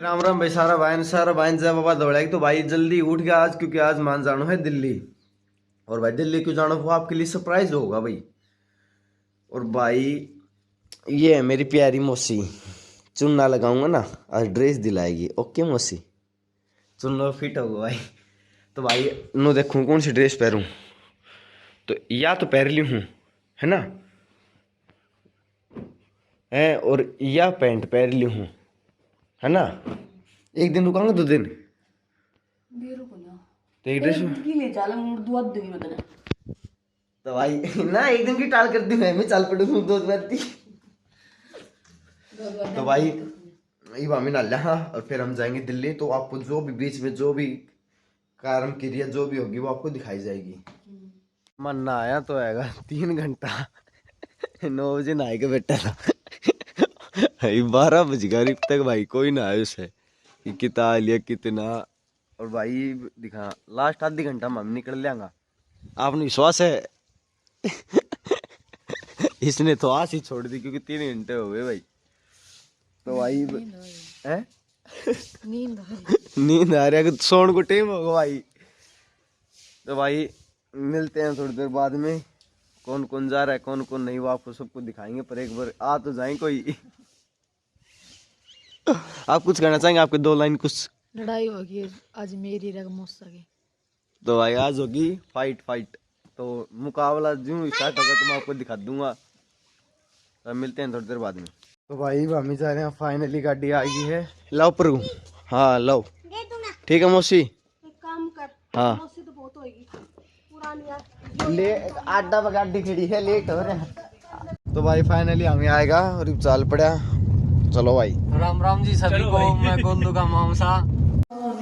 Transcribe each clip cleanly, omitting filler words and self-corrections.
राम राम भाई सारा भाई जय बाबा दौड़ा तो भाई जल्दी उठ गया आज, क्योंकि आज मान जानो है दिल्ली। और भाई दिल्ली क्यों जाना वो आपके लिए सरप्राइज होगा भाई। और भाई ये है मेरी प्यारी मौसी, चुन्ना लगाऊंगा ना आज ड्रेस दिलाएगी। ओके मौसी, चुन्ना फिट होगा भाई। तो भाई नो देखूं कौन सी ड्रेस पहनूं, तो या तो पहन ली हूँ है ना, है और या पैंट पहन ली हूँ है ना। एक दिन रुकाऊंगा 2 दिन तो एक ड्रेस तो भाई ना एक दिन की टाल कर दी मैं चाल पड़ू 2 दिन थी। तो भाई ये भाभी नाल हाँ, और फिर हम जाएंगे दिल्ली। तो आपको जो भी बीच में जो भी कारण क्रिया जो भी होगी वो आपको दिखाई जाएगी। मन ना आया तो आएगा 3 घंटा 9 बजे नहाए के बैठा था 12 बज गया अभी तक भाई कोई ना आया उसे कि कितना लिया कितना। और भाई दिखा लास्ट आधी घंटा में हम निकल लेंगे। आपने विश्वास है इसने तो आस ही छोड़ दी क्योंकि 3 घंटे हो गए भाई। तो भाई है नींद आ रही है, सोने को टाइम होगा भाई। तो भाई मिलते हैं थोड़ी देर बाद में, कौन कौन जा रहा है कौन कौन नहीं वो आपको सबको दिखाएंगे। पर एक बार आ तो जाए कोई आप कुछ कहना चाहेंगे, आपके 2 लाइन कुछ। लड़ाई होगी आज मेरी रगमोसा की। तो भाई आज होगी फाइट। तो मुकाबला जो स्टार्ट होगा तो मैं आपको दिखा दूंगा। तो मिलते हैं थोड़ी देर बाद में। तो भाई हम जा रहे हैं, फाइनली गाड़ी आ गई है। लाओ पर हाँ लाओ ठीक है मौसी। एक काम कर, हाँ मौसी तो बहुत होगी पुरानी यार। ले आडा पर गाड़ी खड़ी है, लेट हो रहा है। तो भाई फाइनली हमें आएगा और चाल पड़ा। चलो भाई राम राम जी सभी को, मैं गोंदू का मामसा।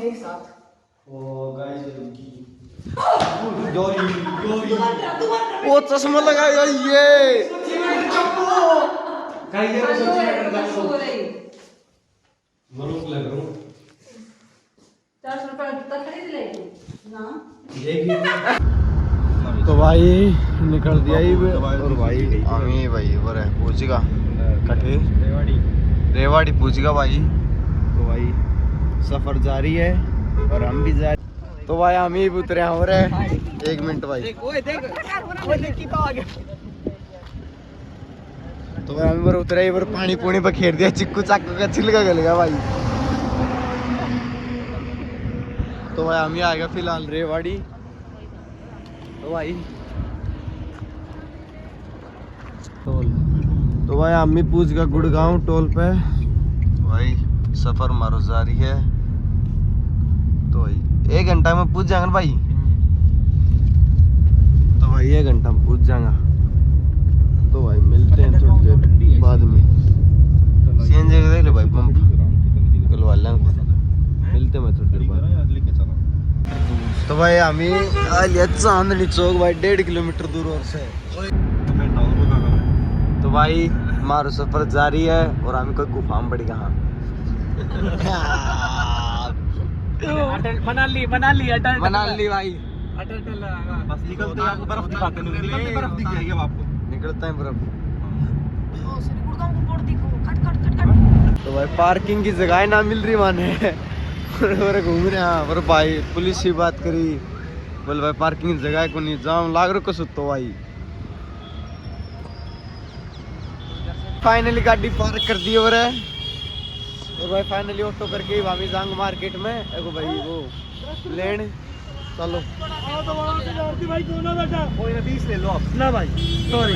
एक साथ वो चश्मा लगाया ये तो भाई निकल दिया ही। और भाई हमें भाई वो है पूछेगा कटे रेवाड़ी पूछेगा भाई। तो भाई सफर जारी है और हम भी जा रहे। तो भाई हम ही उतरे हो रहे 1 मिनट भाई। तो भाई हम उतरे इधर पानी पूनी पर खेर दिया, चिक्कू चाकू का छिलका गल गया भाई। तो भाई हम ही आएगा फिलहाल रेवाड़ी। तो भाई हम ही पूछ गया गुड़गांव टोल पे। भाई सफर मारो जारी है। तो भाई 1 घंटा में पूछ जाएंगे भाई। तो भाई 1 घंटा में पूछ जाएंगा। तो भाई मिलते हैं थोड़ी देर बाद में। सीएनजी का देख ले भाई पंप निकलवा लेंगे। मिलते हैं थोड़ी देर बाद। तो भाई हम ही आ लिया चांदनी चौक भाई 1.5 किलोमीटर दूर और से। तो भाई हमारा सफर जारी है और हमें कोई गुफा में पड़ी कहाँ मनाली अटल मनाली भाई। अटल बस निकलते हैं, आपको बर्फ दिखाते हैं, निकलते बर्फ दिख जाएगी अब आपको। निकलता है बर्फ। कट। तो भाई पार्किंग की जगह ना मिल रही माने और घूम रहे हैं। पर भाई पुलिस की बात करी, बोल भाई पार्किंग की जगह को नहीं जाम लाग रहा कुछ तो भाई। फाइनली गाड़ी पार्क कर दी और भाई फाइनली ऑटो करके भाभी जांग मार्केट में एगो भाई वो लेन। चलो कोई 20 ले लो आप ना भाई, सॉरी।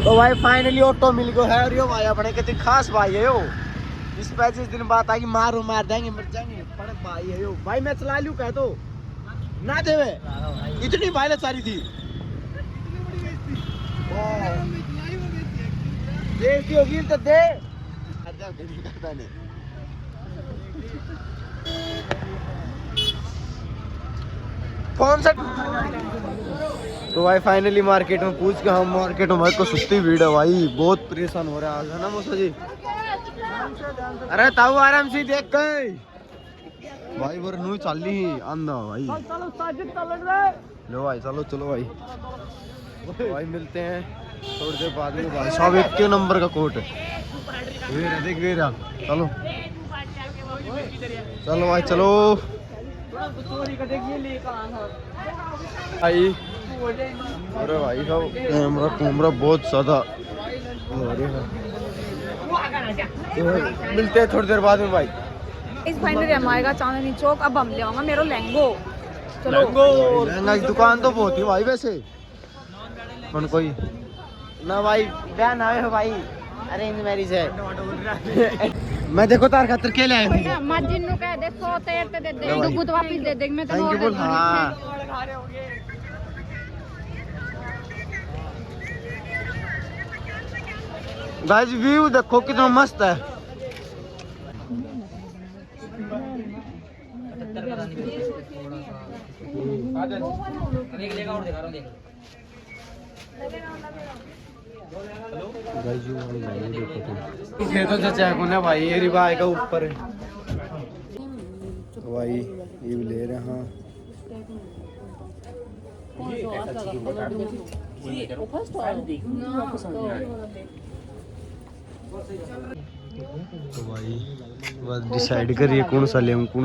तो भाई फाइनली ऑटो मिल गया है। और यो भाई अपने कितने खास भाई है यो। इस पे जिस दिन बात आएगी मार देंगे मर जाएंगे। बड़े भाई है यो भाई। मैं चला लूं कह तो ना देवे इतनी भाई सारी थी बेइज्जती होगी तो दे। कौन सा। तो भाई फाइनली मार्केट में पूछ के हम मार्केट में भाई को सुस्ती भीड़ है भाई, बहुत परेशान हो रहा है आज है ना मौसा जी। अरे ताऊ आराम से देख गए भाई वर नू चल ली अंधा भाई। लो भाई चलो भाई। भाई मिलते हैं थोड़ी देर बाद में भाई साहब 1 नंबर का कोट है। वेरा देख वेरा, चलो चलो भाई चलो भाई। अरे भाई साहब कैमरा कैमरा बहुत ज्यादा हो रहा है। तो मिलते हैं थोड़ी देर बाद में भाई। इस फाइनली हम आएगा चांदनी चौक। अब हम ले आऊंगा मेरा लहंगो। चलो लहंगा की दुकान तो बहुत ही भाई वैसे कौन कोई ना भाई बहन आए हो भाई, अरेंज मैरिज है। मैं देखो तार खातर के ले आया हूं। मस्जिद नु कह दे 100 तेर ते दे दे, दुगुत वापस दे दे। मैं तो थैंक यू बोल। हाँ गाइस व्यू देखो कितना मस्त है। ये तो चाचा को ना भाई ये रिवाज का ऊपर है भाई, ये भी ले रहे हैं। तो भाई बस डिसाइड करिए कौन सा ले कौन।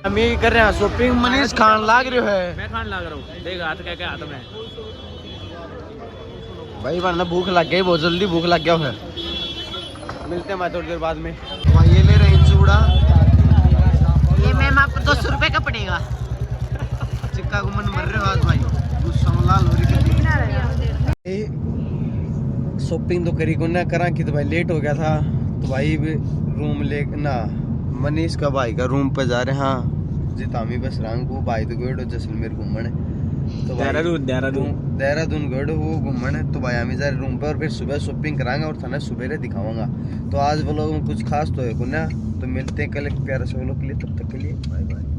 हम ये कर रहे हैं शॉपिंग। मनीष खान लाग रहे है। मैं खान लाग रहा हूँ, देख हाथ क्या क्या हाथ में भाई वरना भूख लग गई, बहुत जल्दी भूख लग गया है। मिलते हैं मैं थोड़ी देर बाद में। भाई ये ले रहे हैं चूड़ा, ये मैम आपको 200 रुपए का पड़ेगा। चिक्का गुमन मर रहे हो आज भाई, गुस्सा में लाल हो रही है। शॉपिंग तो करी को ना करा कि तो भाई लेट हो गया था, तो भाई रूम ले ना मनीष का भाई का रूम पे जा रहे हैं। हाँ जितामी बस रंग को भाई तो गए जैसलमेर घूमने, तो देहरादून गए वो घूमने। तो भाई हम जा रहे रूम पे और फिर सुबह शॉपिंग कराएंगे और थाना सुबह दिखाऊंगा। तो आज वो लोग कुछ खास तो है को ना, तो मिलते हैं कल एक प्यारा से वो लोग के लिए। तब तक के लिए बाय बाय।